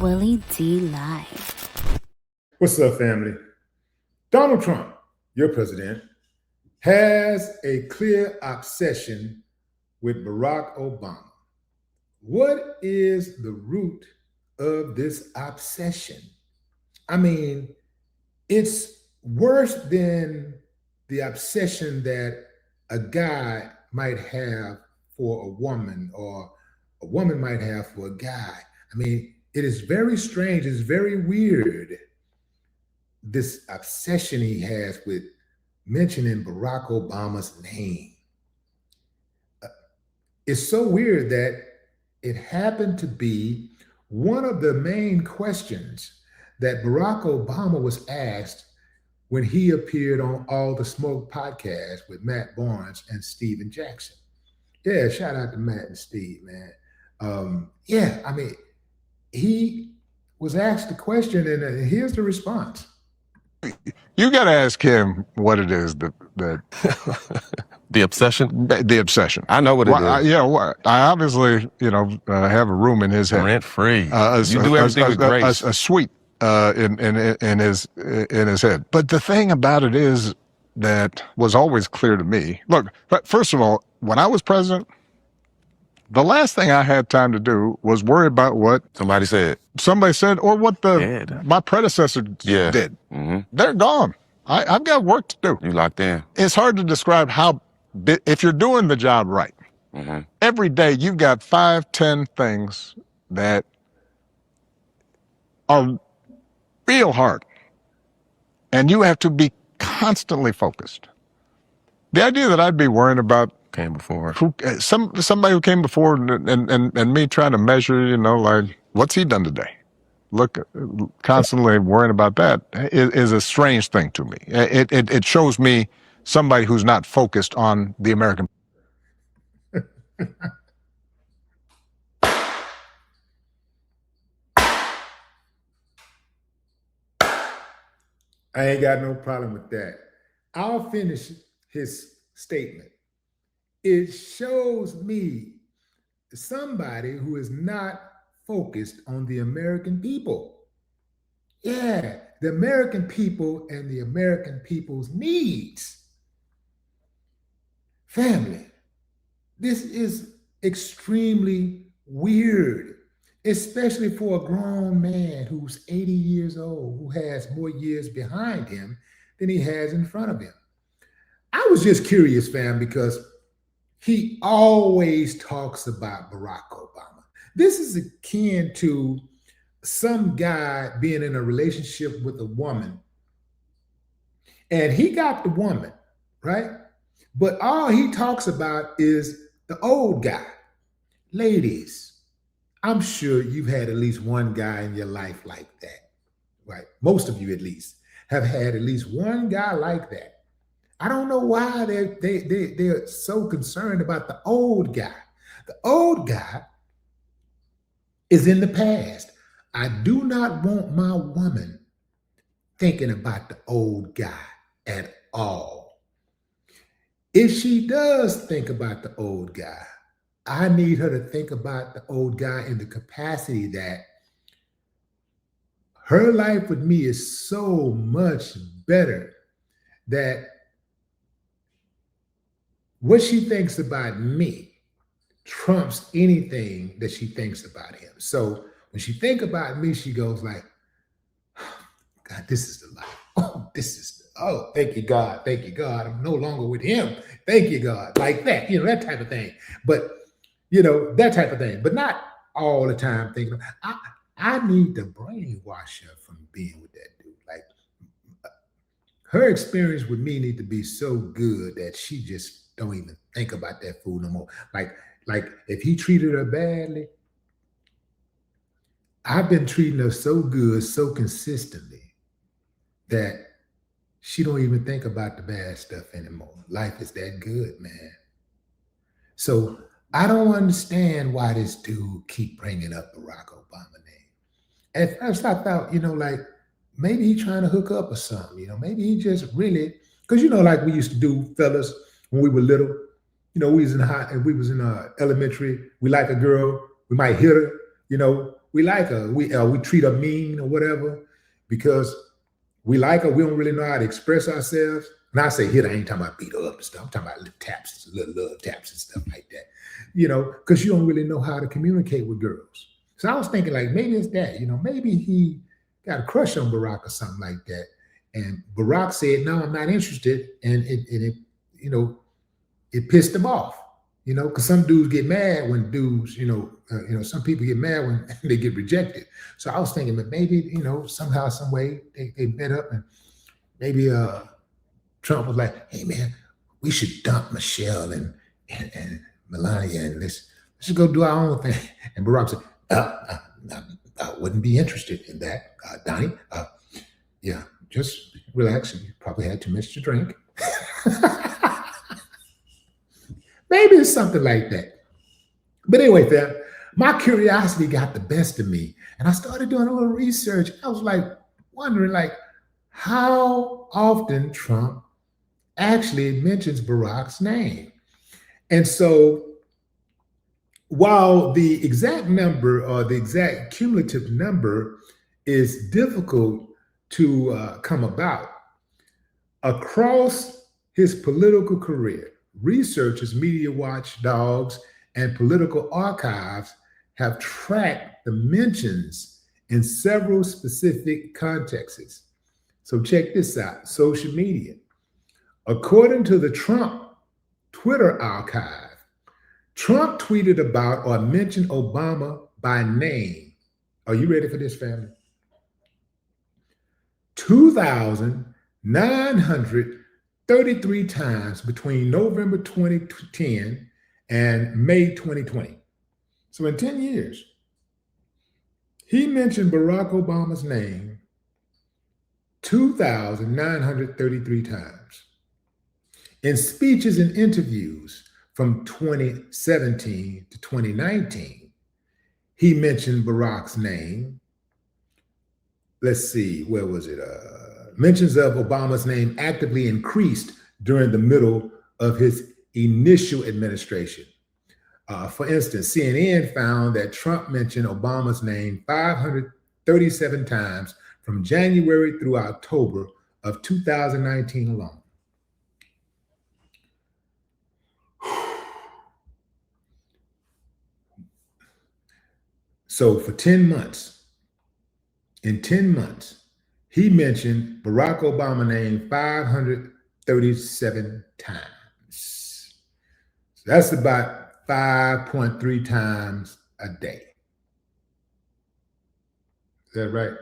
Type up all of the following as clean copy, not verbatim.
Willie D live. What's up, family? Donald Trump, your president, has a clear obsession with Barack Obama. What is the root of this obsession? I mean, it's worse than the obsession that a guy might have for a woman or a woman might have for a guy. I mean, it is very strange. It's very weird, this obsession he has with mentioning Barack Obama's name. It's so weird that it happened to be one of the main questions that Barack Obama was asked when he appeared on All the Smoke podcast with Matt Barnes and Steven Jackson. Yeah, shout out to Matt and Steve, man. He was asked the question, and here's the response. You got to ask him what it is that The obsession? the obsession. I know what it is. I obviously, have a room in his head. Rent free. You do everything with grace. A suite in his head. But the thing about it is that was always clear to me. Look, first of all, when I was president, the last thing I had time to do was worry about what Somebody said, or what my predecessor Yeah. did. Mm-hmm. They're gone. I've got work to do. You locked in. It's hard to describe if you're doing the job right. Mm-hmm. Every day you've got 5-10 things that are real hard, and you have to be constantly focused. The idea that I'd be worrying about Came before. somebody who came before and me trying to measure, like, what's he done today? Look, constantly worrying about that is a strange thing to me. It shows me somebody who's not focused on the American. I ain't got no problem with that. I'll finish his statement. It shows me somebody who is not focused on the American people. Yeah, the American people and the American people's needs. Family, this is extremely weird, especially for a grown man who's 80 years old, who has more years behind him than he has in front of him. I was just curious, fam, because he always talks about Barack Obama. This is akin to some guy being in a relationship with a woman, and he got the woman, right? But all he talks about is the old guy. Ladies, I'm sure you've had at least one guy in your life like that, right? Most of you at least have had at least one guy like that. I don't know why they're so concerned about the old guy. The old guy is in the past. I do not want my woman thinking about the old guy at all. If she does think about the old guy, I need her to think about the old guy in the capacity that her life with me is so much better that what she thinks about me trumps anything that she thinks about him. So when she think about me, she goes like, oh, God, this is the life. Thank you, God. Thank you, God. I'm no longer with him. Thank you, God. Like that, that type of thing. But, that type of thing. But not all the time thinking, I need to brainwash her from being with that dude. Like, her experience with me need to be so good that she just don't even think about that fool no more. Like if he treated her badly, I've been treating her so good, so consistently, that she don't even think about the bad stuff anymore. Life is that good, man. So I don't understand why this dude keep bringing up Barack Obama name. At first I thought, like, maybe he trying to hook up or something, maybe he just really, because like we used to do, fellas, when we were little, we was in elementary, we like a girl, we might hit her, we like her. We treat her mean or whatever because we like her. We don't really know how to express ourselves. And I say hit, I ain't talking about beat her up and stuff. I'm talking about little taps, little love taps and stuff like that. Because you don't really know how to communicate with girls. So I was thinking like maybe it's that. Maybe he got a crush on Barack or something like that. And Barack said, "No, I'm not interested," and it pissed him off. Because some dudes get mad when dudes, some people get mad when they get rejected. So I was thinking that maybe, somehow, some way they met up and maybe Trump was like, "Hey man, we should dump Michelle and Melania and let's go do our own thing." And Barack said, I wouldn't be interested in that, Donnie. Yeah, just relax. You probably had too much to drink. Maybe it's something like that. But anyway, fam, my curiosity got the best of me. And I started doing a little research. I was like wondering how often Trump actually mentions Barack's name. And so while the exact number or the exact cumulative number is difficult to come about, across his political career, researchers, media watchdogs, and political archives have tracked the mentions in several specific contexts. So check this out, social media. According to the Trump Twitter archive, Trump tweeted about or mentioned Obama by name. Are you ready for this, family? 2,933 times between November 2010 and May 2020. So in 10 years, he mentioned Barack Obama's name 2,933 times. In speeches and interviews from 2017 to 2019, he mentioned Barack's name. Let's see, where was it? Mentions of Obama's name actively increased during the middle of his initial administration. For instance, CNN found that Trump mentioned Obama's name 537 times from January through October of 2019 alone. So for 10 months, in 10 months, he mentioned Barack Obama's name 537 times. So that's about 5.3 times a day. Is that right?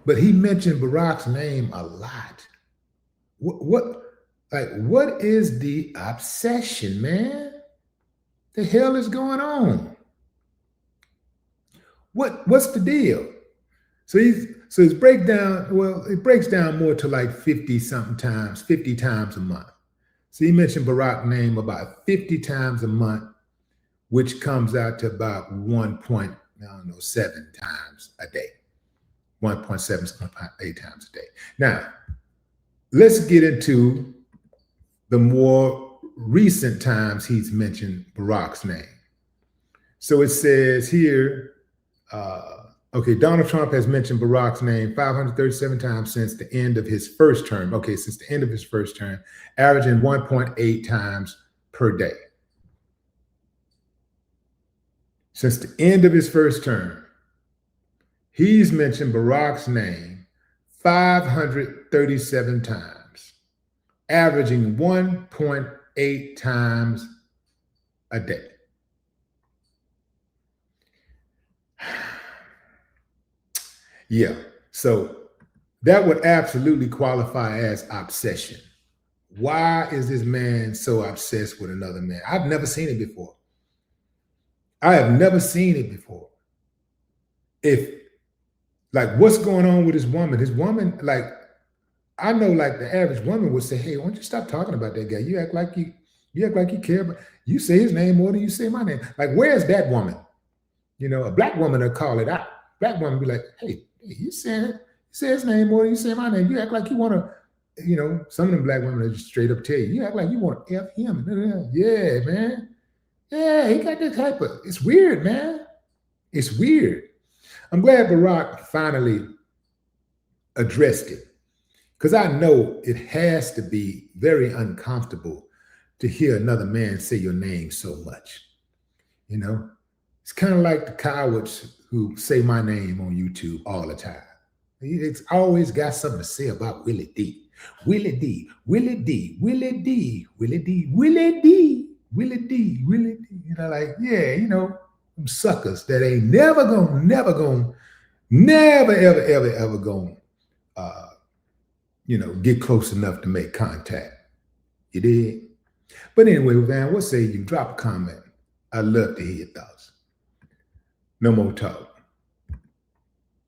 But he mentioned Barack's name a lot. What is the obsession, man? The hell is going on? What's the deal? So his breakdown, it breaks down more to like 50 times a month. So he mentioned Barack's name about 50 times a month, which comes out to about 1.7 times a day. 1.7, 8 times a day. Now, let's get into the more recent times he's mentioned Barack's name. So it says here, Donald Trump has mentioned Barack's name 537 times since the end of his first term. Since the end of his first term, averaging 1.8 times per day. Since the end of his first term, he's mentioned Barack's name 537 times, averaging 1.8 times a day. Yeah, so that would absolutely qualify as obsession. Why is this man so obsessed with another man? I've never seen it before. I have never seen it before. What's going on with his woman? His woman, I know the average woman would say, "Hey, why don't you stop talking about that guy? You act like you care, but you say his name more than you say my name." Where's that woman? A black woman will call it out. Black woman be like, "Hey, you say his name more than you say my name. You act like you want to," some of them black women will just straight up tell you, "You act like you want to F him." Yeah, man. Yeah, he got this type of, it's weird, man. It's weird. I'm glad Barack finally addressed it, because I know it has to be very uncomfortable to hear another man say your name so much. You know, it's kind of like the cowards who say my name on YouTube all the time. It's always got something to say about Willie D. Willie D, Willie D, Willie D, Willie D, Willie D, Willie D, Willie D. You know, like, yeah, you know, them suckers that ain't never gonna, ever gonna, get close enough to make contact. You did? But anyway, Van, what say you? Drop a comment. I'd love to hear your thoughts. No more talk.